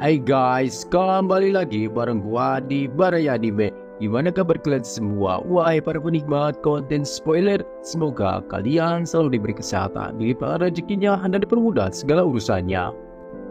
Hai guys, kembali lagi bareng gua di Baraya Anime. Gimana kabar kalian semua? Wahai para penikmat konten spoiler, semoga kalian selalu diberi kesehatan, dilipat rezekinya, dan dipermudah segala urusannya.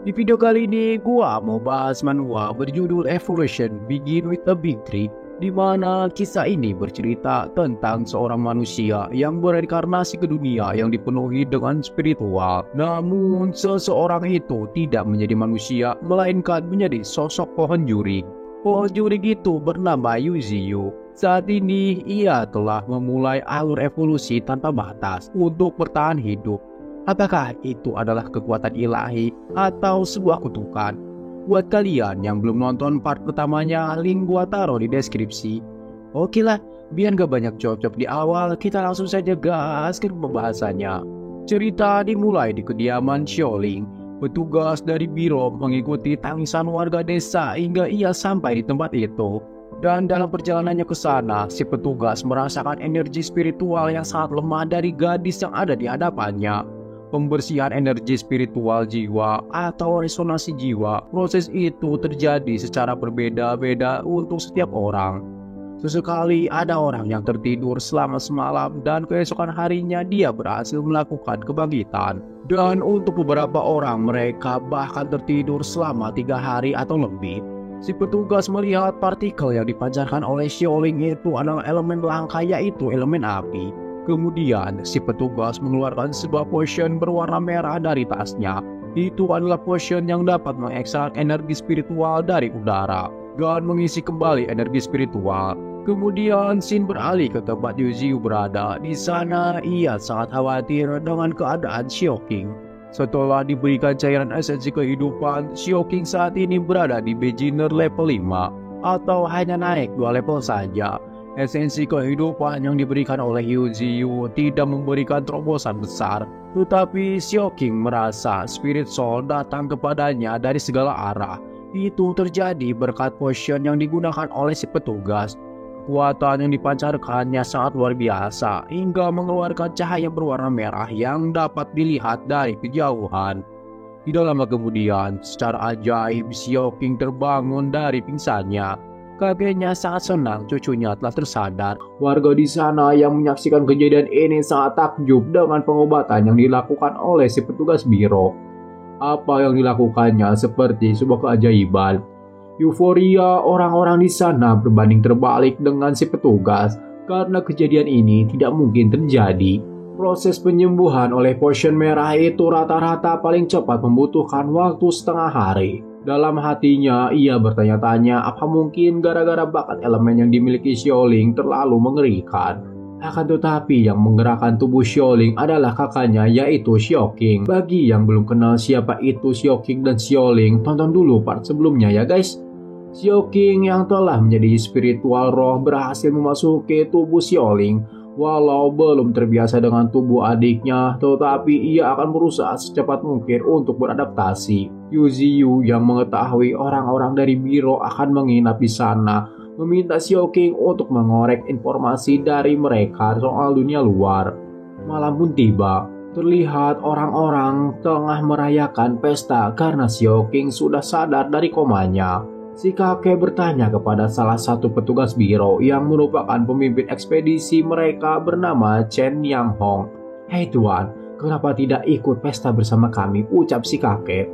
Di video kali ini, gua mau bahas manhwa berjudul Evolution Begin with a Big Tree, di mana kisah ini bercerita tentang seorang manusia yang bereinkarnasi ke dunia yang dipenuhi dengan spiritual. Namun, seseorang itu tidak menjadi manusia, melainkan menjadi sosok pohon jurik. Pohon jurik itu bernama Yuziyu. Saat ini, ia telah memulai alur evolusi tanpa batas untuk bertahan hidup. Apakah itu adalah kekuatan ilahi atau sebuah kutukan? Buat kalian yang belum nonton part pertamanya, link gua taruh di deskripsi. Oke lah, biar gak banyak cocok di awal, kita langsung saja gas ke pembahasannya. Cerita dimulai di kediaman Xiaoling. Petugas dari biro mengikuti tangisan warga desa hingga ia sampai di tempat itu. Dan dalam perjalanannya ke sana, si petugas merasakan energi spiritual yang sangat lemah dari gadis yang ada di hadapannya. Pembersihan energi spiritual jiwa atau resonansi jiwa. Proses itu terjadi secara berbeda-beda untuk setiap orang. Sesekali ada orang yang tertidur selama semalam dan keesokan harinya dia berhasil melakukan kebangkitan. Dan untuk beberapa orang mereka bahkan tertidur selama 3 hari atau lebih. Si petugas melihat partikel yang dipancarkan oleh Xiaoling itu adalah elemen langka, yaitu elemen api. Kemudian, si petugas mengeluarkan sebuah potion berwarna merah dari tasnya. Itu adalah potion yang dapat mengekstrak energi spiritual dari udara dan mengisi kembali energi spiritual. Kemudian, Shin beralih ke tempat Yuziyu berada. Di sana, ia sangat khawatir dengan keadaan Xiaoking. Setelah diberikan cairan esensi kehidupan, Xiaoking saat ini berada di beginner level 5 atau hanya naik 2 level saja. Esensi kehidupan yang diberikan oleh Yuziyu tidak memberikan terobosan besar, tetapi Xiaoking merasa spirit soul datang kepadanya dari segala arah. Itu terjadi berkat potion yang digunakan oleh si petugas. Kekuatan yang dipancarkannya sangat luar biasa, hingga mengeluarkan cahaya berwarna merah yang dapat dilihat dari kejauhan. Tidak lama kemudian, secara ajaib Xiaoking terbangun dari pingsannya. Kakeknya sangat senang cucunya telah tersadar. Warga di sana yang menyaksikan kejadian ini sangat takjub dengan pengobatan yang dilakukan oleh si petugas biro. Apa yang dilakukannya seperti sebuah keajaiban. Euforia orang-orang di sana berbanding terbalik dengan si petugas karena kejadian ini tidak mungkin terjadi. Proses penyembuhan oleh potion merah itu rata-rata paling cepat membutuhkan waktu setengah hari. Dalam hatinya, ia bertanya-tanya apa mungkin gara-gara bakat elemen yang dimiliki Xiaoling terlalu mengerikan. Akan tetapi yang menggerakkan tubuh Xiaoling adalah kakaknya, yaitu Xiaoking. Bagi yang belum kenal siapa itu Xiaoking dan Xiaoling, tonton dulu part sebelumnya ya guys. Xiaoking yang telah menjadi spiritual roh berhasil memasuki tubuh Xiaoling. Walau belum terbiasa dengan tubuh adiknya, tetapi ia akan berusaha secepat mungkin untuk beradaptasi. Yuziyu yang mengetahui orang-orang dari biro akan menginap di sana, meminta Xiaoking untuk mengorek informasi dari mereka soal dunia luar. Malam pun tiba, terlihat orang-orang tengah merayakan pesta karena Xiaoking sudah sadar dari komanya. Si kakek bertanya kepada salah satu petugas biro yang merupakan pemimpin ekspedisi mereka bernama Chen Yang Hong. "Hei tuan, kenapa tidak ikut pesta bersama kami?" ucap si kakek.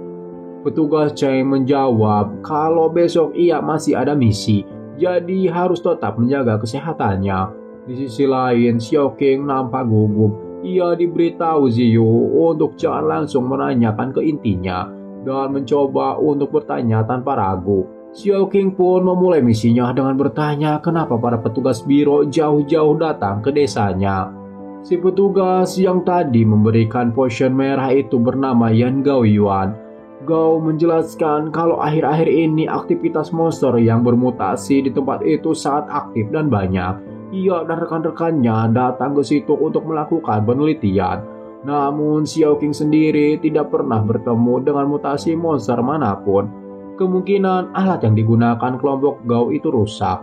Petugas Chen menjawab kalau besok ia masih ada misi, jadi harus tetap menjaga kesehatannya. Di sisi lain, Xiaoking nampak gugup. Ia diberitahu Ziyu untuk jangan langsung menanyakan ke intinya dan mencoba untuk bertanya tanpa ragu. Xiaoking pun memulai misinya dengan bertanya kenapa para petugas biro jauh-jauh datang ke desanya. Si petugas yang tadi memberikan potion merah itu bernama Yan Gao Yuan. Gao menjelaskan kalau akhir-akhir ini aktivitas monster yang bermutasi di tempat itu sangat aktif dan banyak. Ia dan rekan-rekannya datang ke situ untuk melakukan penelitian. Namun Xiaoking sendiri tidak pernah bertemu dengan mutasi monster manapun. Kemungkinan alat yang digunakan kelompok Gao itu rusak.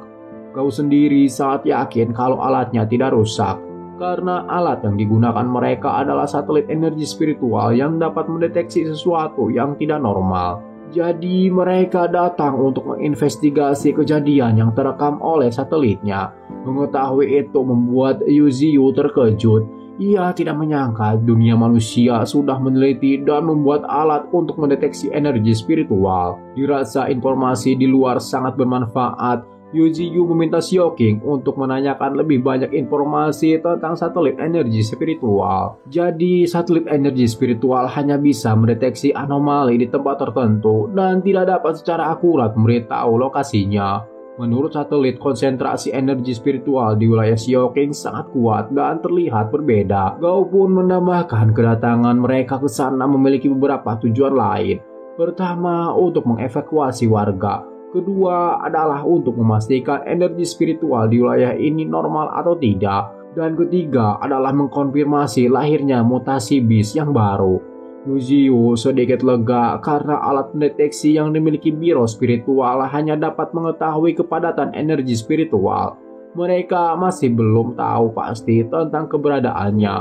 Gao sendiri sangat yakin kalau alatnya tidak rusak, karena alat yang digunakan mereka adalah satelit energi spiritual yang dapat mendeteksi sesuatu yang tidak normal. Jadi mereka datang untuk menginvestigasi kejadian yang terekam oleh satelitnya. Mengetahui itu membuat Yuziu terkejut. Ia tidak menyangka dunia manusia sudah meneliti dan membuat alat untuk mendeteksi energi spiritual. Dirasa informasi di luar sangat bermanfaat, Yuziu meminta Xiaoqing untuk menanyakan lebih banyak informasi tentang satelit energi spiritual. Jadi, satelit energi spiritual hanya bisa mendeteksi anomali di tempat tertentu dan tidak dapat secara akurat memberitahu lokasinya. Menurut satelit, konsentrasi energi spiritual di wilayah Xiaoqing sangat kuat dan terlihat berbeda. Gao pun menambahkan kedatangan mereka ke sana memiliki beberapa tujuan lain. Pertama, untuk mengevakuasi warga. Kedua adalah untuk memastikan energi spiritual di wilayah ini normal atau tidak. Dan ketiga adalah mengkonfirmasi lahirnya mutasi bis yang baru. Yuziu sedikit lega karena alat pendeteksi yang dimiliki Biro Spiritual hanya dapat mengetahui kepadatan energi spiritual. Mereka masih belum tahu pasti tentang keberadaannya.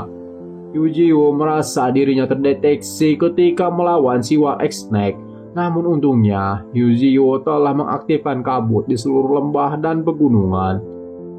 Yuziu merasa dirinya terdeteksi ketika melawan Siwa X-Snake. Namun untungnya, Yuziu telah mengaktifkan kabut di seluruh lembah dan pegunungan.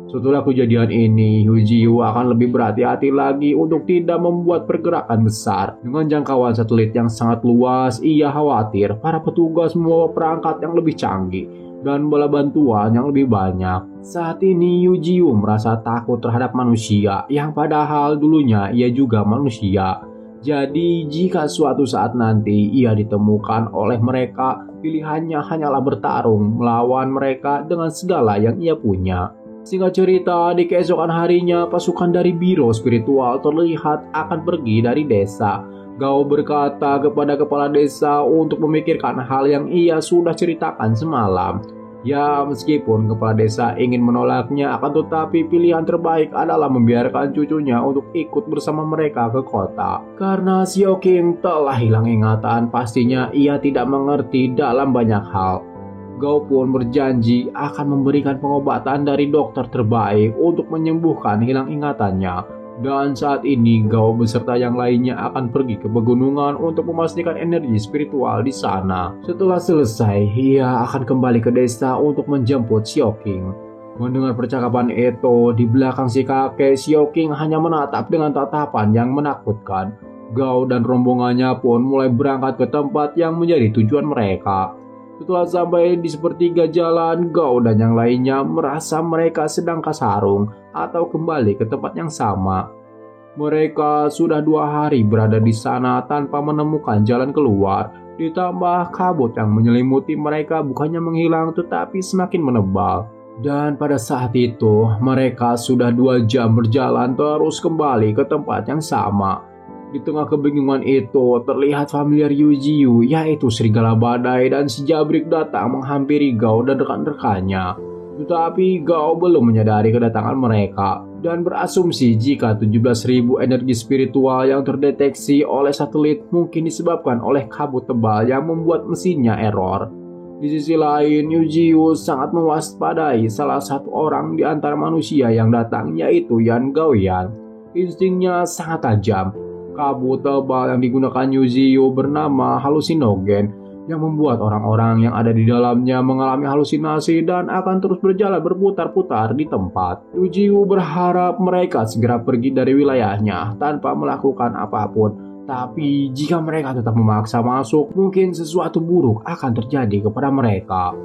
Setelah kejadian ini, Yuziu akan lebih berhati-hati lagi untuk tidak membuat pergerakan besar. Dengan jangkauan satelit yang sangat luas, ia khawatir para petugas membawa perangkat yang lebih canggih dan bala bantuan yang lebih banyak. Saat ini, Yuziu merasa takut terhadap manusia, yang padahal dulunya ia juga manusia. Jadi, jika suatu saat nanti ia ditemukan oleh mereka, pilihannya hanyalah bertarung melawan mereka dengan segala yang ia punya. Singkat cerita, di keesokan harinya, pasukan dari Biro Spiritual terlihat akan pergi dari desa. Gao berkata kepada kepala desa untuk memikirkan hal yang ia sudah ceritakan semalam. Ya, meskipun kepala desa ingin menolaknya, akan tetapi pilihan terbaik adalah membiarkan cucunya untuk ikut bersama mereka ke kota. Karena Xiaoqing telah hilang ingatan, pastinya ia tidak mengerti dalam banyak hal. Gao pun berjanji akan memberikan pengobatan dari dokter terbaik untuk menyembuhkan hilang ingatannya. Dan saat ini Gao beserta yang lainnya akan pergi ke pegunungan untuk memastikan energi spiritual di sana. Setelah selesai, ia akan kembali ke desa untuk menjemput Xiaoqing. Mendengar percakapan itu, di belakang si kakek, Xiaoqing hanya menatap dengan tatapan yang menakutkan. Gao dan rombongannya pun mulai berangkat ke tempat yang menjadi tujuan mereka. Setelah sampai di sepertiga jalan, Gao dan yang lainnya merasa mereka sedang kasarung atau kembali ke tempat yang sama. Mereka sudah 2 hari berada di sana tanpa menemukan jalan keluar. Ditambah kabut yang menyelimuti mereka bukannya menghilang tetapi semakin menebal. Dan pada saat itu, mereka sudah 2 jam berjalan terus kembali ke tempat yang sama. Di tengah kebingungan itu, terlihat familiar Yuziu, yaitu serigala badai dan si Jabrik datang menghampiri Gao dan rekan-rekannya. Tetapi Gao belum menyadari kedatangan mereka dan berasumsi jika 17.000 energi spiritual yang terdeteksi oleh satelit mungkin disebabkan oleh kabut tebal yang membuat mesinnya error. Di sisi lain, Yuziu sangat mewaspadai salah satu orang di antara manusia yang datang, yaitu Yan Gaoyan. Instingnya sangat tajam. Kabut tebal yang digunakan Yuziu bernama halusinogen yang membuat orang-orang yang ada di dalamnya mengalami halusinasi dan akan terus berjalan berputar-putar di tempat. Yuziu berharap mereka segera pergi dari wilayahnya tanpa melakukan apapun. Tapi jika mereka tetap memaksa masuk, mungkin sesuatu buruk akan terjadi kepada mereka.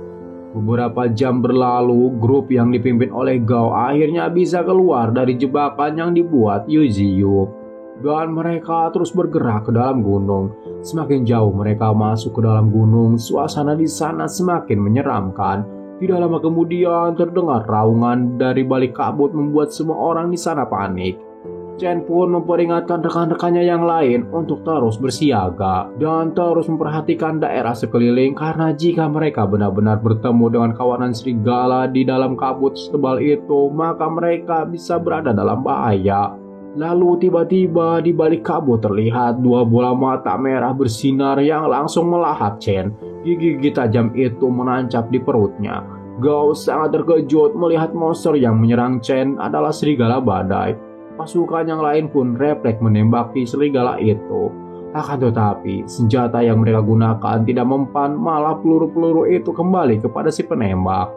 Beberapa jam berlalu, grup yang dipimpin oleh Gao akhirnya bisa keluar dari jebakan yang dibuat Yuziu. Dan mereka terus bergerak ke dalam gunung. Semakin jauh mereka masuk ke dalam gunung, suasana di sana semakin menyeramkan. Tidak lama kemudian terdengar raungan dari balik kabut membuat semua orang di sana panik. Chen pun memperingatkan rekan-rekannya yang lain untuk terus bersiaga dan terus memperhatikan daerah sekeliling karena jika mereka benar-benar bertemu dengan kawanan serigala di dalam kabut setebal itu, maka mereka bisa berada dalam bahaya. Lalu tiba-tiba di balik kabut terlihat 2 bola mata merah bersinar yang langsung melahap Chen. Gigi tajam itu menancap di perutnya. Gao sangat terkejut melihat monster yang menyerang Chen adalah serigala badai. Pasukan yang lain pun refleks menembaki serigala itu. Akan tetapi, senjata yang mereka gunakan tidak mempan, malah peluru-peluru itu kembali kepada si penembak.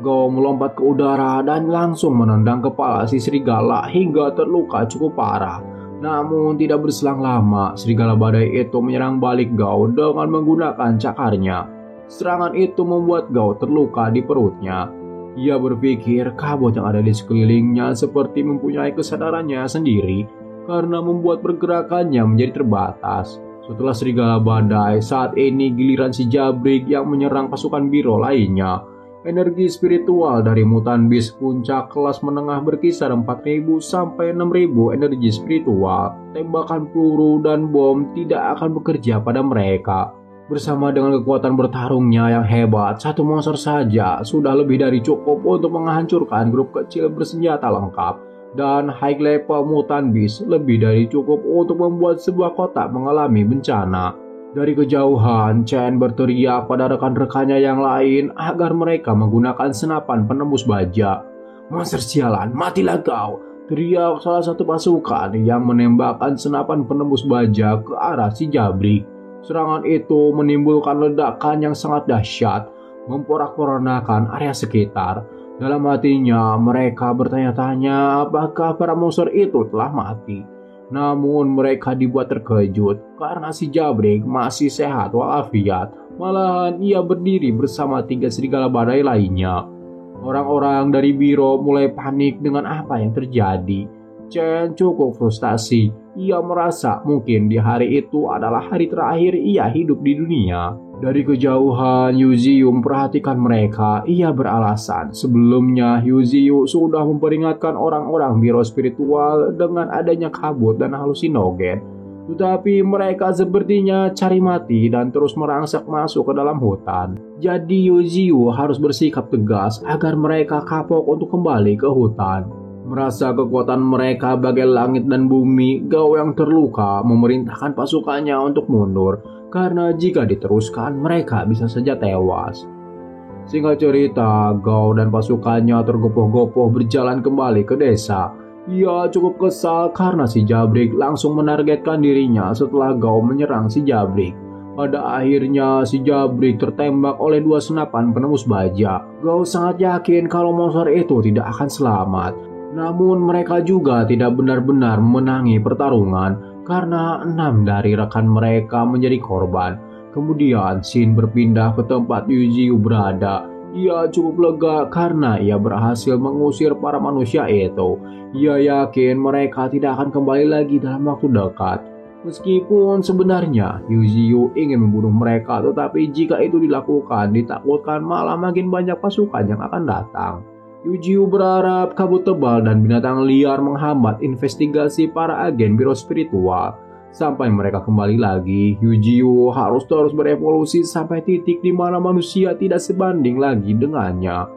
Gao melompat ke udara dan langsung menendang kepala si serigala hingga terluka cukup parah. Namun tidak berselang lama, serigala badai itu menyerang balik Gao dengan menggunakan cakarnya. Serangan itu membuat Gao terluka di perutnya. Ia berpikir kabut yang ada di sekelilingnya seperti mempunyai kesadarannya sendiri karena membuat pergerakannya menjadi terbatas. Setelah serigala badai, saat ini giliran si Jabrik yang menyerang pasukan Biro lainnya. Energi spiritual dari mutan bis puncak kelas menengah berkisar 4.000 sampai 6.000 energi spiritual. Tembakan peluru dan bom tidak akan bekerja pada mereka. Bersama dengan kekuatan bertarungnya yang hebat, satu monster saja sudah lebih dari cukup untuk menghancurkan grup kecil bersenjata lengkap. Dan high level mutan beast lebih dari cukup untuk membuat sebuah kota mengalami bencana. Dari kejauhan, Chen berteriak pada rekan-rekannya yang lain agar mereka menggunakan senapan penembus baja. "Monster sialan, matilah kau!" teriak salah satu pasukan yang menembakkan senapan penembus baja ke arah si Jabrik. Serangan itu menimbulkan ledakan yang sangat dahsyat, memporak-porandakan area sekitar. Dalam hatinya, mereka bertanya-tanya apakah para monster itu telah mati. Namun mereka dibuat terkejut karena si Jabrik masih sehat walafiat. Malahan ia berdiri bersama 3 serigala badai lainnya. Orang-orang dari Biro mulai panik dengan apa yang terjadi. Chen cukup frustasi. Ia merasa mungkin di hari itu adalah hari terakhir ia hidup di dunia. Dari kejauhan, Yuziyu memperhatikan mereka. Ia beralasan sebelumnya Yuziyu sudah memperingatkan orang-orang Biro spiritual dengan adanya kabut dan halusinogen. Tetapi mereka sepertinya cari mati dan terus merangsek masuk ke dalam hutan. Jadi Yuziyu harus bersikap tegas agar mereka kapok untuk kembali ke hutan. Merasa kekuatan mereka bagai langit dan bumi, Gao yang terluka memerintahkan pasukannya untuk mundur, karena jika diteruskan mereka bisa saja tewas. Singkat cerita, Gao dan pasukannya tergopoh-gopoh berjalan kembali ke desa. Ia cukup kesal karena si Jabrik langsung menargetkan dirinya setelah Gao menyerang si Jabrik. Pada akhirnya si Jabrik tertembak oleh 2 senapan penembus baja. Gao sangat yakin kalau monster itu tidak akan selamat. Namun mereka juga tidak benar-benar memenangi pertarungan karena 6 dari rekan mereka menjadi korban. Kemudian Shin berpindah ke tempat Yuziyu berada. Ia cukup lega karena ia berhasil mengusir para manusia itu. Ia yakin mereka tidak akan kembali lagi dalam waktu dekat. Meskipun sebenarnya Yuziyu ingin membunuh mereka, tetapi jika itu dilakukan ditakutkan malah makin banyak pasukan yang akan datang. Yujiu berharap kabut tebal dan binatang liar menghambat investigasi para agen Biro spiritual. Sampai mereka kembali lagi, Yujiu harus terus berevolusi sampai titik di mana manusia tidak sebanding lagi dengannya.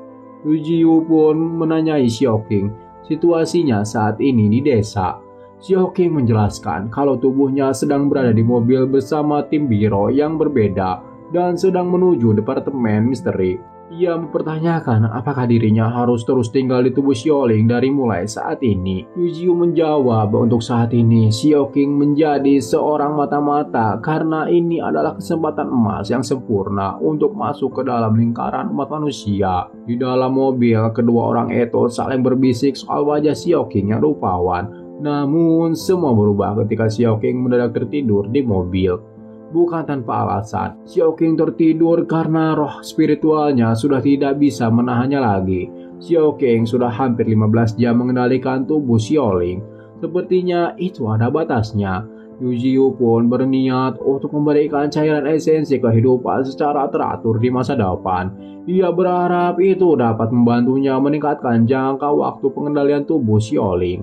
Yujiu pun menanyai Xiaoqing situasinya saat ini di desa. Xiaoqing menjelaskan kalau tubuhnya sedang berada di mobil bersama tim Biro yang berbeda dan sedang menuju departemen misteri. Ia mempertanyakan apakah dirinya harus terus tinggal di tubuh Xiaoling dari mulai saat ini. Yujiu menjawab untuk saat ini Xiaoqing menjadi seorang mata-mata karena ini adalah kesempatan emas yang sempurna untuk masuk ke dalam lingkaran umat manusia. Di dalam mobil, kedua orang itu saling berbisik soal wajah Xiaoqing yang rupawan. Namun semua berubah ketika Xiaoqing mendadak tertidur di mobil. Bukan tanpa alasan, Xiaoqing tertidur karena roh spiritualnya sudah tidak bisa menahannya lagi. Xiaoqing sudah hampir 15 jam mengendalikan tubuh Xiaoling. Sepertinya itu ada batasnya. Yujiu pun berniat untuk memberikan cairan esensi kehidupan secara teratur di masa depan. Ia berharap itu dapat membantunya meningkatkan jangka waktu pengendalian tubuh Xiaoling.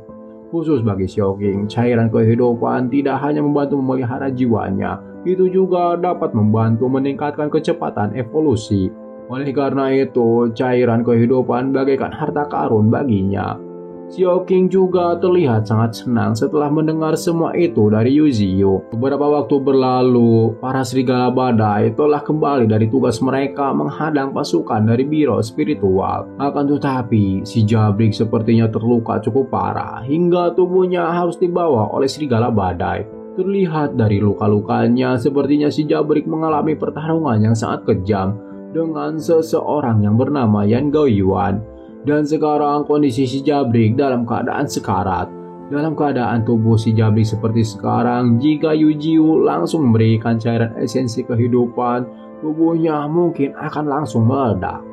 Khusus bagi Xiaoqing, cairan kehidupan tidak hanya membantu memelihara jiwanya, itu juga dapat membantu meningkatkan kecepatan evolusi. Oleh karena itu, cairan kehidupan bagaikan harta karun baginya. Xiaoqing juga terlihat sangat senang setelah mendengar semua itu dari Yuziyu. Beberapa waktu berlalu, para serigala badai telah kembali dari tugas mereka menghadang pasukan dari Biro spiritual. Akan tetapi, si Jabrik sepertinya terluka cukup parah hingga tubuhnya harus dibawa oleh serigala badai. Terlihat dari luka-lukanya, sepertinya si Jabrik mengalami pertarungan yang sangat kejam dengan seseorang yang bernama Yan Gaoyuan. Dan sekarang kondisi si Jabrik dalam keadaan sekarat. Dalam keadaan tubuh si Jabrik seperti sekarang, jika Yu Jiu langsung memberikan cairan esensi kehidupan, tubuhnya mungkin akan langsung meledak.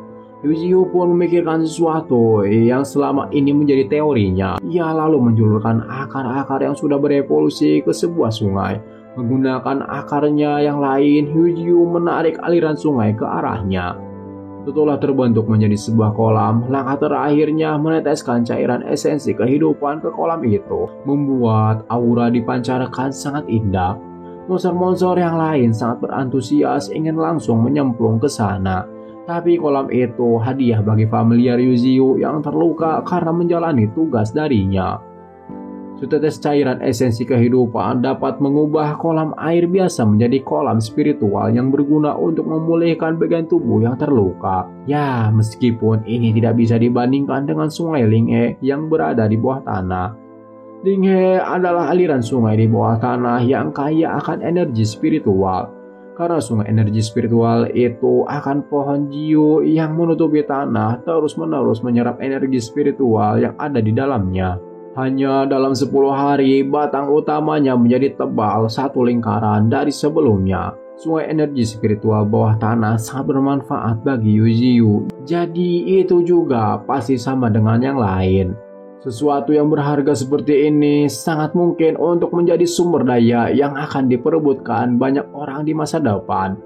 Yu Jiu pun memikirkan sesuatu yang selama ini menjadi teorinya. Ia lalu menjulurkan akar-akar yang sudah berevolusi ke sebuah sungai. Menggunakan akarnya yang lain, Yu Jiu menarik aliran sungai ke arahnya. Setelah terbentuk menjadi sebuah kolam, langkah terakhirnya meneteskan cairan esensi kehidupan ke kolam itu, membuat aura dipancarkan sangat indah. Monster-monster yang lain sangat berantusias ingin langsung menyemplung ke sana. Tapi kolam itu hadiah bagi familiar Yu Jiu yang terluka karena menjalani tugas darinya. Setetes cairan esensi kehidupan dapat mengubah kolam air biasa menjadi kolam spiritual yang berguna untuk memulihkan bagian tubuh yang terluka. Ya, meskipun ini tidak bisa dibandingkan dengan sungai Linghe yang berada di bawah tanah. Linghe adalah aliran sungai di bawah tanah yang kaya akan energi spiritual. Karena sungai energi spiritual itu akan pohon jiu yang menutupi tanah terus-menerus menyerap energi spiritual yang ada di dalamnya. Hanya dalam 10 hari, batang utamanya menjadi tebal satu lingkaran dari sebelumnya. Sungai energi spiritual bawah tanah sangat bermanfaat bagi Yu Jiu. Jadi itu juga pasti sama dengan yang lain. Sesuatu yang berharga seperti ini sangat mungkin untuk menjadi sumber daya yang akan diperebutkan banyak orang di masa depan.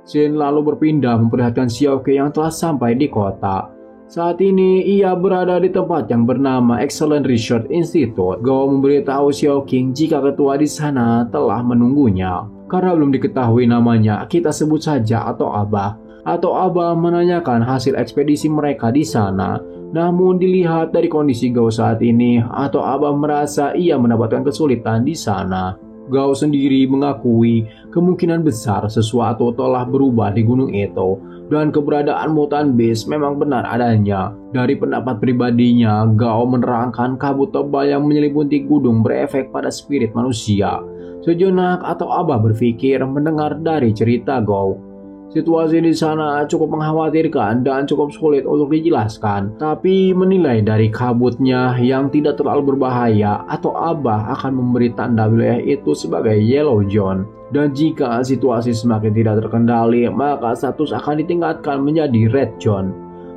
Shin lalu berpindah memperlihatkan Xiaoke yang telah sampai di kota. Saat ini ia berada di tempat yang bernama Excellent Research Institute. Gao memberitahu Xiaoqing jika ketua di sana telah menunggunya. Karena belum diketahui namanya, kita sebut saja Atau Abah. Atau Abah menanyakan hasil ekspedisi mereka di sana. Namun dilihat dari kondisi Gao saat ini, Atau Abah merasa ia mendapatkan kesulitan di sana. Gao sendiri mengakui kemungkinan besar sesuatu telah berubah di gunung itu, dan keberadaan mutan beast memang benar adanya. Dari pendapat pribadinya, Gao menerangkan kabut tebal yang menyelimuti gunung berefek pada spirit manusia. Sejenak Atau Abah berpikir mendengar dari cerita Gao. Situasi di sana cukup mengkhawatirkan dan cukup sulit untuk dijelaskan. Tapi menilai dari kabutnya yang tidak terlalu berbahaya, Atau Abah akan memberi tanda wilayah itu sebagai Yellow Zone. Dan jika situasi semakin tidak terkendali, maka status akan ditingkatkan menjadi Red Zone.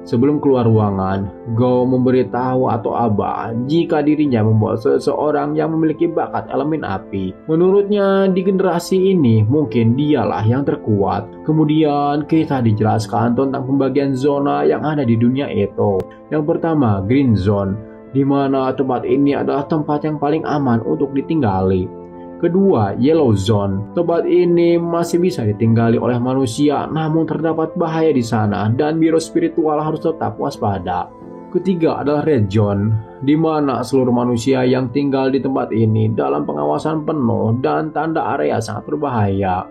Sebelum keluar ruangan, Gao memberitahu Atau Abah jika dirinya membawa seseorang yang memiliki bakat elemen api. Menurutnya di generasi ini mungkin dialah yang terkuat. Kemudian kita dijelaskan tentang pembagian zona yang ada di dunia itu. Yang pertama, Green Zone, di mana tempat ini adalah tempat yang paling aman untuk ditinggali. Kedua, Yellow Zone. Tempat ini masih bisa ditinggali oleh manusia, namun terdapat bahaya di sana dan biro spiritual harus tetap waspada. Ketiga adalah Red Zone, di mana seluruh manusia yang tinggal di tempat ini dalam pengawasan penuh dan tanda area sangat berbahaya.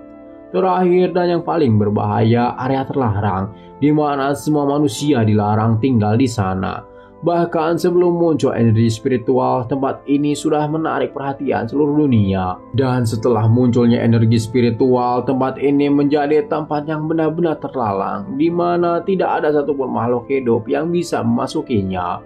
Terakhir dan yang paling berbahaya, area terlarang, di mana semua manusia dilarang tinggal di sana. Bahkan sebelum muncul energi spiritual, tempat ini sudah menarik perhatian seluruh dunia. Dan setelah munculnya energi spiritual, tempat ini menjadi tempat yang benar-benar terlarang, di mana tidak ada satupun makhluk hidup yang bisa memasukinya.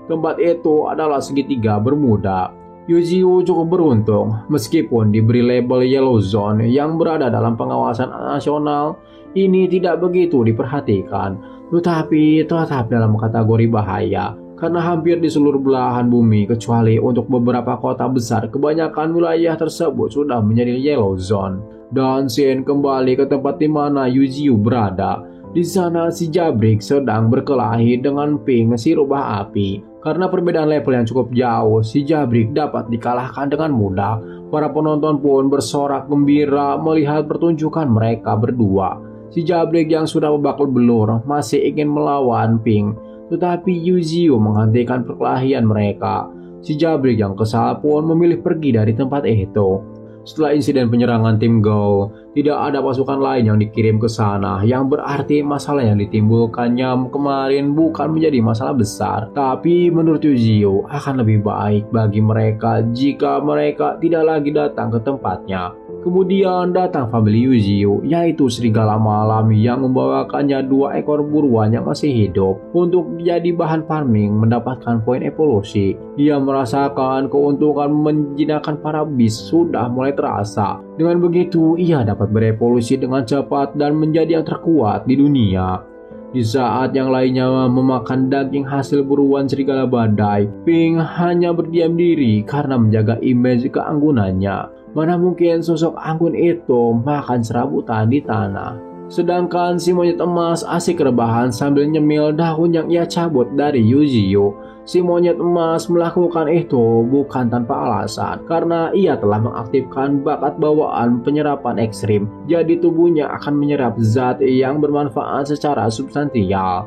Tempat itu adalah segitiga Bermuda. Yu Jiu cukup beruntung, meskipun diberi label Yellow Zone yang berada dalam pengawasan nasional, ini tidak begitu diperhatikan, tetapi tetap dalam kategori bahaya. Karena hampir di seluruh belahan bumi kecuali untuk beberapa kota besar, kebanyakan wilayah tersebut sudah menjadi Yellow Zone. Dan Shen kembali ke tempat di mana Yu Jiu berada. Di sana si Jabrik sedang berkelahi dengan Ping si rubah api. Karena perbedaan level yang cukup jauh, si Jabrik dapat dikalahkan dengan mudah. Para penonton pun bersorak gembira melihat pertunjukan mereka berdua. Si Jabrik yang sudah babak belur masih ingin melawan Ping, tetapi Yu Jiu menghentikan perkelahian mereka. Si Jabrik yang kesal pun memilih pergi dari tempat itu. Setelah insiden penyerangan tim Gao, tidak ada pasukan lain yang dikirim ke sana, yang berarti masalah yang ditimbulkannya kemarin bukan menjadi masalah besar. Tapi menurut Yuzio akan lebih baik bagi mereka jika mereka tidak lagi datang ke tempatnya. Kemudian datang famili Yuzio, yaitu serigala malam yang membawakannya 2 ekor buruan yang masih hidup untuk jadi bahan farming mendapatkan poin evolusi. Dia merasakan keuntungan menjinakkan para beast sudah mulai terasa. Dengan begitu, ia dapat berevolusi dengan cepat dan menjadi yang terkuat di dunia. Di saat yang lainnya memakan daging hasil buruan serigala badai, Pink hanya berdiam diri karena menjaga image keanggunannya. Mana mungkin sosok anggun itu makan serabutan di tanah. Sedangkan si monyet emas asik rebahan sambil nyemil daun yang ia cabut dari Yuzio. Si monyet emas melakukan itu bukan tanpa alasan, karena ia telah mengaktifkan bakat bawaan penyerapan ekstrim. Jadi tubuhnya akan menyerap zat yang bermanfaat secara substansial.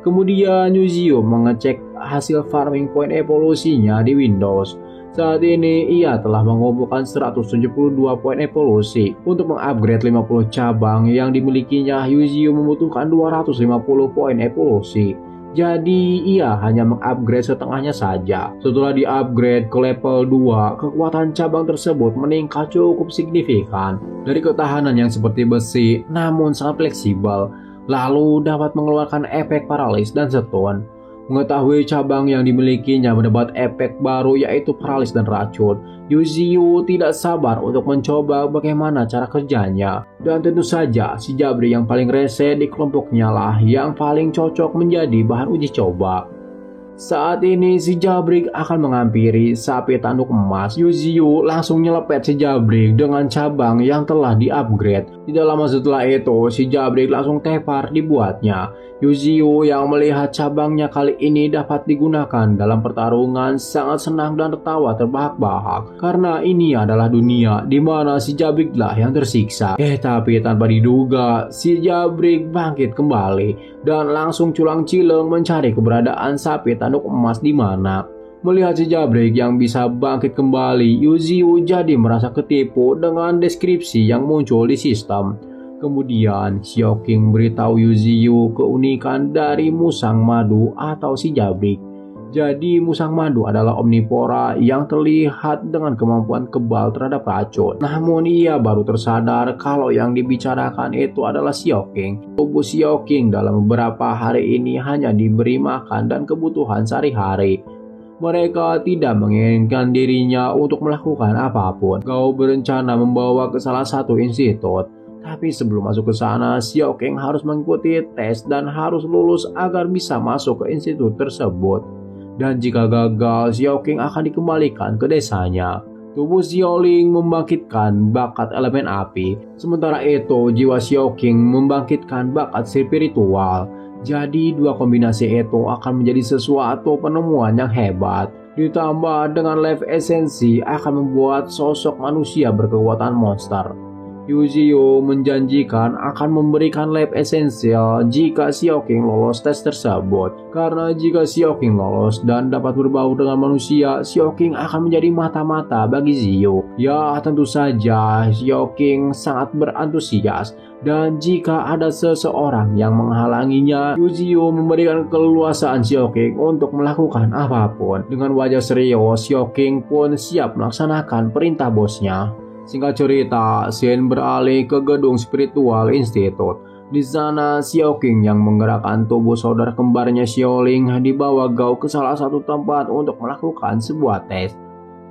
Kemudian Yuzio mengecek hasil farming point evolusinya di Windows. Saat ini ia telah mengumpulkan 172 poin evolusi. Untuk mengupgrade 50 cabang yang dimilikinya, Yuzio membutuhkan 250 poin evolusi. Jadi ia hanya mengupgrade setengahnya saja. Setelah di-upgrade ke level 2, kekuatan cabang tersebut meningkat cukup signifikan. Dari ketahanan yang seperti besi namun sangat fleksibel, lalu dapat mengeluarkan efek paralis dan stun. Mengetahui cabang yang dimilikinya mendapat efek baru yaitu paralis dan racun, Yuzio tidak sabar untuk mencoba bagaimana cara kerjanya. Dan tentu saja si Jabri yang paling rese di kelompoknya lah yang paling cocok menjadi bahan uji coba. Saat ini si Jabrik akan menghampiri sapi tanduk emas. Yuzio langsung nyelepet si Jabrik dengan cabang yang telah di-upgrade. Tidak lama setelah itu si Jabrik langsung tepar dibuatnya. Yuzio yang melihat cabangnya kali ini dapat digunakan dalam pertarungan sangat senang dan tertawa terbahak-bahak. Karena ini adalah dunia di mana si Jabriklah yang tersiksa. Tapi tanpa diduga si Jabrik bangkit kembali dan langsung culang-cileng mencari keberadaan sapi tanduk emas di mana. Melihat si Jabrik yang bisa bangkit kembali, Yuzio jadi merasa ketipu dengan deskripsi yang muncul di sistem. Kemudian Xiaoqing beritahu Yuzio keunikan dari musang madu atau si Jabrik. Jadi musang madu adalah omnivora yang terlihat dengan kemampuan kebal terhadap racun. Namun ia baru tersadar kalau yang dibicarakan itu adalah Xiaoqing. Tubuh Xiaoqing dalam beberapa hari ini hanya diberi makan dan kebutuhan sehari-hari. Mereka tidak menginginkan dirinya untuk melakukan apapun. Gao berencana membawa ke salah satu institut. Tapi sebelum masuk ke sana, Xiaoqing harus mengikuti tes dan harus lulus agar bisa masuk ke institut tersebut. Dan jika gagal, Xiaoqing akan dikembalikan ke desanya. Tubuh Xiaoling membangkitkan bakat elemen api. Sementara itu, jiwa Xiaoqing membangkitkan bakat spiritual. Jadi dua kombinasi itu akan menjadi sesuatu penemuan yang hebat. Ditambah dengan life esensi akan membuat sosok manusia berkekuatan monster. Yuzio menjanjikan akan memberikan lab esensial jika Xiaoqing lolos tes tersebut. Karena jika Xiaoqing lolos dan dapat berbau dengan manusia, Xiaoqing akan menjadi mata-mata bagi Zio. Ya, tentu saja Xiaoqing sangat berantusias. Dan jika ada seseorang yang menghalanginya, Yuzio memberikan keleluasaan Xiaoqing untuk melakukan apapun. Dengan wajah serius, Xiaoqing pun siap melaksanakan perintah bosnya. Singkat cerita, Shen beralih ke gedung spiritual institut. Di sana, Xiaoqing yang menggerakkan tubuh saudara kembarnya Xiaoling dibawa Gao ke salah satu tempat untuk melakukan sebuah tes.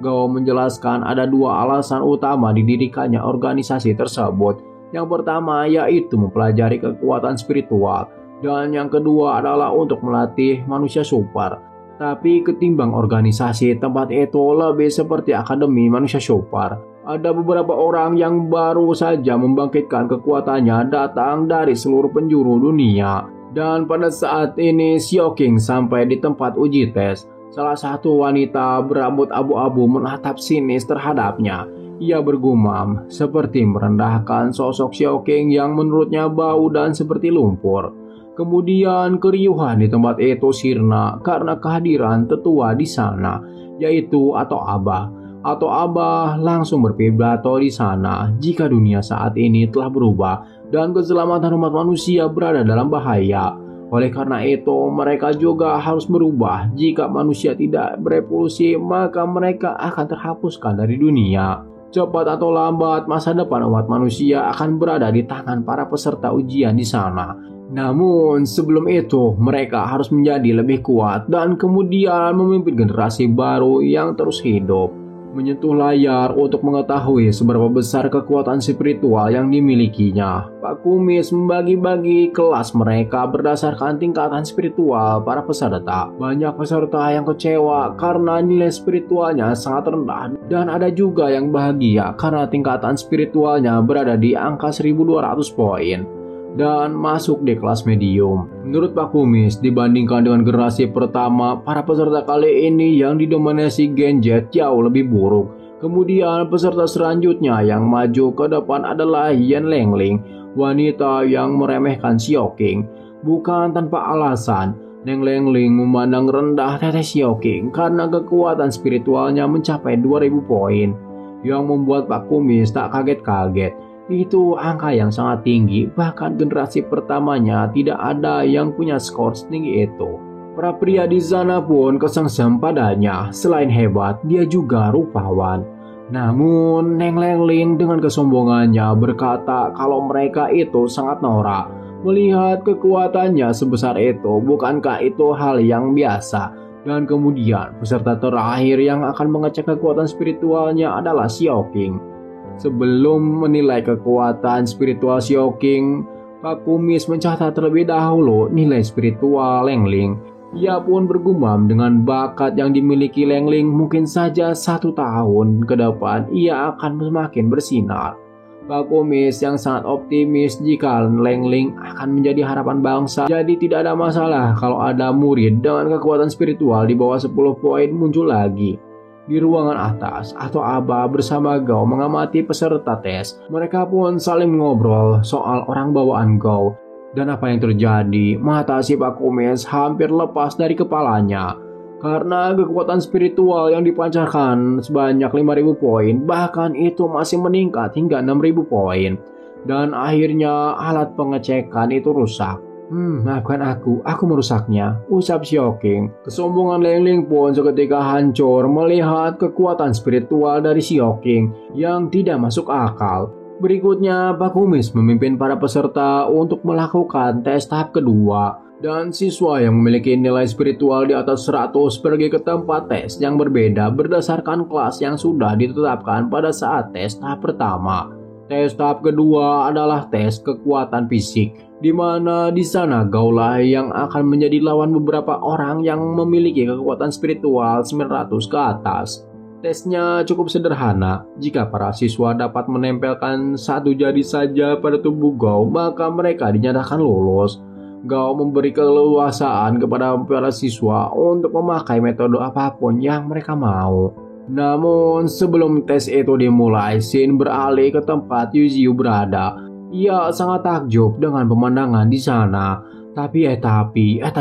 Gao menjelaskan ada dua alasan utama didirikannya organisasi tersebut. Yang pertama yaitu mempelajari kekuatan spiritual, dan yang kedua adalah untuk melatih manusia super. Tapi ketimbang organisasi, tempat itu lebih seperti akademi manusia super. Ada beberapa orang yang baru saja membangkitkan kekuatannya datang dari seluruh penjuru dunia. Dan pada saat ini Xiaoqing sampai di tempat uji tes. Salah satu wanita berambut abu-abu menatap sinis terhadapnya. Ia bergumam seperti merendahkan sosok Xiaoqing yang menurutnya bau dan seperti lumpur. Kemudian keriuhan di tempat itu sirna karena kehadiran tetua di sana, yaitu atau Abah. atau Abah langsung berpidato di sana jika dunia saat ini telah berubah dan keselamatan umat manusia berada dalam bahaya. Oleh karena itu, mereka juga harus berubah. Jika manusia tidak berevolusi, maka mereka akan terhapuskan dari dunia. Cepat atau lambat, masa depan umat manusia akan berada di tangan para peserta ujian di sana. Namun, sebelum itu, mereka harus menjadi lebih kuat dan kemudian memimpin generasi baru yang terus hidup. Menyentuh layar untuk mengetahui seberapa besar kekuatan spiritual yang dimilikinya. Pak Kumis membagi-bagi kelas mereka berdasarkan tingkatan spiritual para peserta. Banyak peserta yang kecewa karena nilai spiritualnya sangat rendah, dan ada juga yang bahagia karena tingkatan spiritualnya berada di angka 1200 poin dan masuk di kelas medium. Menurut Pak Kumis, dibandingkan dengan generasi pertama, para peserta kali ini yang didominasi Gen Z jauh lebih buruk. Kemudian peserta selanjutnya yang maju ke depan adalah Yan Lengling, wanita yang meremehkan Xiaoqing. Bukan tanpa alasan, Neng Lengling memandang rendah Teteh Xiaoqing karena kekuatan spiritualnya mencapai 2000 poin, yang membuat Pak Kumis tak kaget-kaget. Itu angka yang sangat tinggi, bahkan generasi pertamanya tidak ada yang punya skor setinggi itu. Para pria di sana pun kesengsem padanya, selain hebat, dia juga rupawan. Namun, Neng Lengling dengan kesombongannya berkata kalau mereka itu sangat norak. Melihat kekuatannya sebesar itu, bukankah itu hal yang biasa? Dan kemudian, peserta terakhir yang akan mengecek kekuatan spiritualnya adalah Xiaoqing. Sebelum menilai kekuatan spiritual Xiaoqing, Pak Kumis mencatat terlebih dahulu nilai spiritual Lengling. Ia pun bergumam dengan bakat yang dimiliki Lengling, mungkin saja 1 tahun ke depan ia akan semakin bersinar. Pak Kumis yang sangat optimis jika Lengling akan menjadi harapan bangsa. Jadi tidak ada masalah kalau ada murid dengan kekuatan spiritual di bawah 10 poin muncul lagi. Di ruangan atas, atau Abah bersama Gao mengamati peserta tes. Mereka pun saling mengobrol soal orang bawaan Gao. Dan apa yang terjadi, mata si Pak Kumis hampir lepas dari kepalanya. Karena kekuatan spiritual yang dipancarkan sebanyak 5000 poin, bahkan itu masih meningkat hingga 6000 poin. Dan akhirnya alat pengecekan itu rusak. Maafkan aku merusaknya, ucap Xiaoqing. Kesombongan Lengling pun seketika hancur melihat kekuatan spiritual dari Xiaoqing yang tidak masuk akal. Berikutnya, Pak Kumis memimpin para peserta untuk melakukan tes tahap kedua. Dan siswa yang memiliki nilai spiritual di atas 100 pergi ke tempat tes yang berbeda berdasarkan kelas yang sudah ditetapkan pada saat tes tahap pertama. Tes tahap kedua adalah tes kekuatan fisik, di mana di sana Gaulah yang akan menjadi lawan beberapa orang yang memiliki kekuatan spiritual 900 ke atas. Tesnya cukup sederhana. Jika para siswa dapat menempelkan 1 jari saja pada tubuh Gao, maka mereka dinyatakan lulus. Gao memberi keleluasaan kepada para siswa untuk memakai metode apapun yang mereka mau. Namun sebelum tes itu dimulai, Xin beralih ke tempat Yuziu berada. Ia sangat takjub dengan pemandangan di sana. Tapi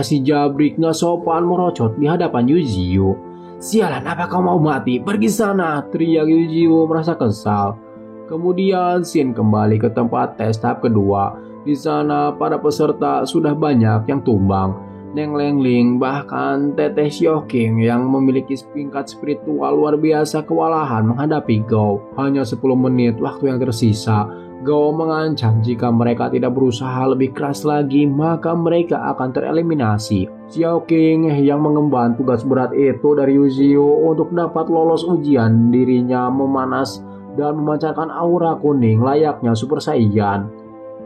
si Jabrik nggak sopan merocot di hadapan Yuziu. "Sialan, apa kau mau mati? Pergi sana!" teriak Yuziu merasa kesal. Kemudian Xin kembali ke tempat tes tahap kedua. Di sana para peserta sudah banyak yang tumbang. Neng Lengling bahkan Teteh Xiaoqing yang memiliki tingkat spiritual luar biasa kewalahan menghadapi Gao. Hanya 10 menit waktu yang tersisa. Gao mengancam jika mereka tidak berusaha lebih keras lagi maka mereka akan tereliminasi. Xiaoqing yang mengemban tugas berat itu dari Yuziu untuk dapat lolos ujian, dirinya memanas dan memancarkan aura kuning layaknya Super Saiyan.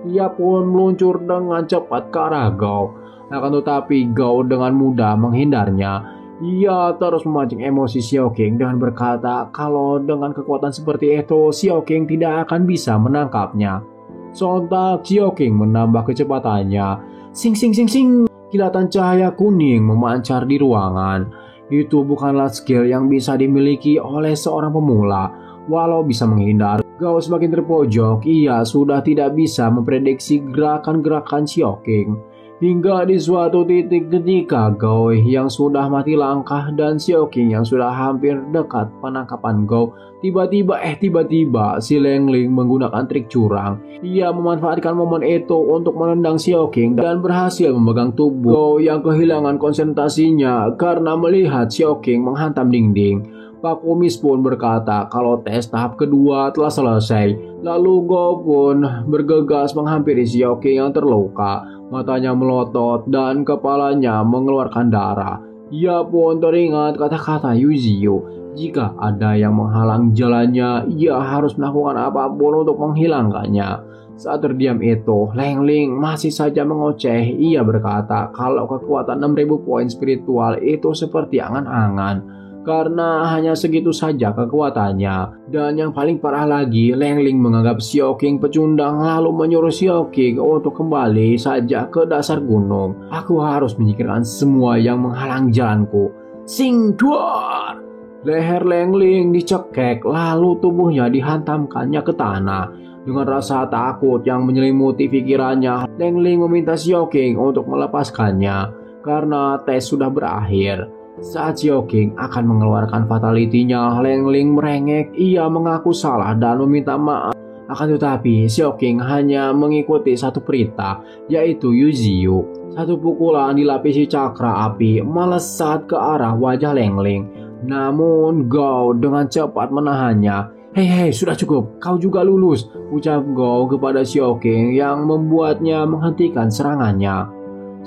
Ia pun meluncur dengan cepat ke arah Gao. Akan tetapi Gao dengan mudah menghindarnya. Ia terus memancing emosi Xiaoqing dengan berkata kalau dengan kekuatan seperti itu Xiaoqing tidak akan bisa menangkapnya. Sontak Xiaoqing menambah kecepatannya. Sing sing sing sing. Kilatan cahaya kuning memancar di ruangan. Itu bukanlah skill yang bisa dimiliki oleh seorang pemula. Walau bisa menghindar, Gao semakin terpojok. Ia sudah tidak bisa memprediksi gerakan-gerakan Xiaoqing. Hingga di suatu titik ketika Gao yang sudah mati langkah dan Xiao Qing yang sudah hampir dekat penangkapan Gao, tiba-tiba si Leng Ling menggunakan trik curang. Ia memanfaatkan momen itu untuk menendang Xiao Qing dan berhasil memegang tubuh Gao yang kehilangan konsentrasinya karena melihat Xiao Qing menghantam dinding. Pak Kumis pun berkata kalau tes tahap kedua telah selesai. Lalu Gao pun bergegas menghampiri Xiao Qing yang terluka. Matanya melotot dan kepalanya mengeluarkan darah. Ia pun teringat kata-kata Yuzio. Jika ada yang menghalang jalannya, ia harus melakukan apapun untuk menghilangkannya. Saat terdiam itu, Leng Ling masih saja mengoceh. Ia berkata kalau kekuatan 6.000 poin spiritual itu seperti angan-angan. Karena hanya segitu saja kekuatannya. Dan yang paling parah lagi, Leng Ling menganggap Xiao Qing pecundang lalu menyuruh Xiao Qing untuk kembali saja ke dasar gunung. Aku harus menyingkirkan semua yang menghalang jalanku. Sing duar! Leher Leng Ling dicekek lalu tubuhnya dihantamkannya ke tanah. Dengan rasa takut yang menyelimuti pikirannya, Leng Ling meminta Xiao Qing untuk melepaskannya karena tes sudah berakhir. Saat Xiao Qing akan mengeluarkan fatality-nya, Leng Ling merengek. Ia mengaku salah dan meminta maaf. Akan tetapi, Xiao Qing hanya mengikuti satu perintah, yaitu Yuzio. Satu pukulan dilapisi cakra api melesat ke arah wajah Leng Ling. Namun, Gao dengan cepat menahannya. Hei, sudah cukup. Kau juga lulus, ucap Gao kepada Xiao Qing yang membuatnya menghentikan serangannya.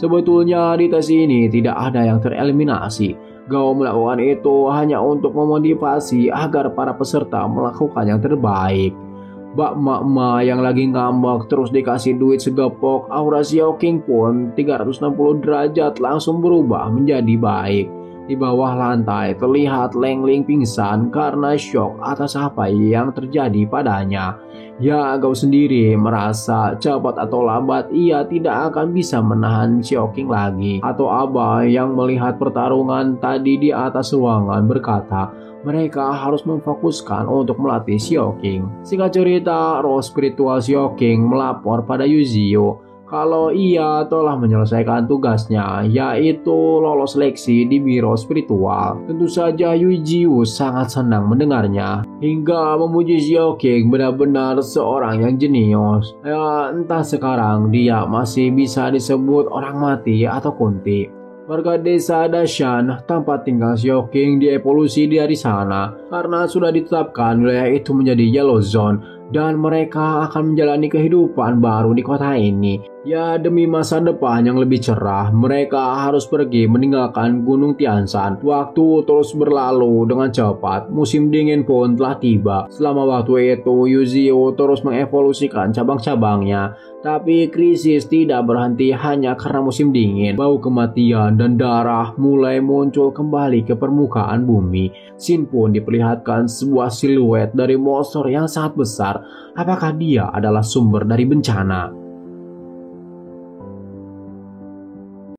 Sebetulnya di tes ini tidak ada yang tereliminasi. Gao melakukan itu hanya untuk memotivasi agar para peserta melakukan yang terbaik. Bak Mak yang lagi ngambek terus dikasih duit segepok. Aura Xiao Qing pun 360 derajat langsung berubah menjadi baik. Di bawah lantai terlihat Leng Ling pingsan karena syok atas apa yang terjadi padanya. Ya, Gao sendiri merasa cepat atau lambat ia tidak akan bisa menahan Xiao Qing lagi. Atau Aba yang melihat pertarungan tadi di atas ruangan berkata mereka harus memfokuskan untuk melatih Xiao Qing. Singkat cerita, roh spiritual Xiao Qing melapor pada Yuzio kalau ia telah menyelesaikan tugasnya, yaitu lolos seleksi di biro spiritual. Tentu saja Yuzio sangat senang mendengarnya, hingga memuji Xiao Qing benar-benar seorang yang jenius. Ya, entah sekarang dia masih bisa disebut orang mati atau kunti. Warga desa Dashan, tempat tinggal Xiao Qing, dievolusi dari sana karena sudah ditetapkan wilayah itu menjadi yellow zone dan mereka akan menjalani kehidupan baru di kota ini. Ya, demi masa depan yang lebih cerah, mereka harus pergi meninggalkan Gunung Tianshan. Waktu terus berlalu dengan cepat, musim dingin pun telah tiba. Selama waktu itu, Yuzio terus mengevolusikan cabang-cabangnya. Tapi krisis tidak berhenti hanya karena musim dingin. Bau kematian dan darah mulai muncul kembali ke permukaan bumi. Shin pun diperlihatkan sebuah siluet dari monster yang sangat besar. Apakah dia adalah sumber dari bencana?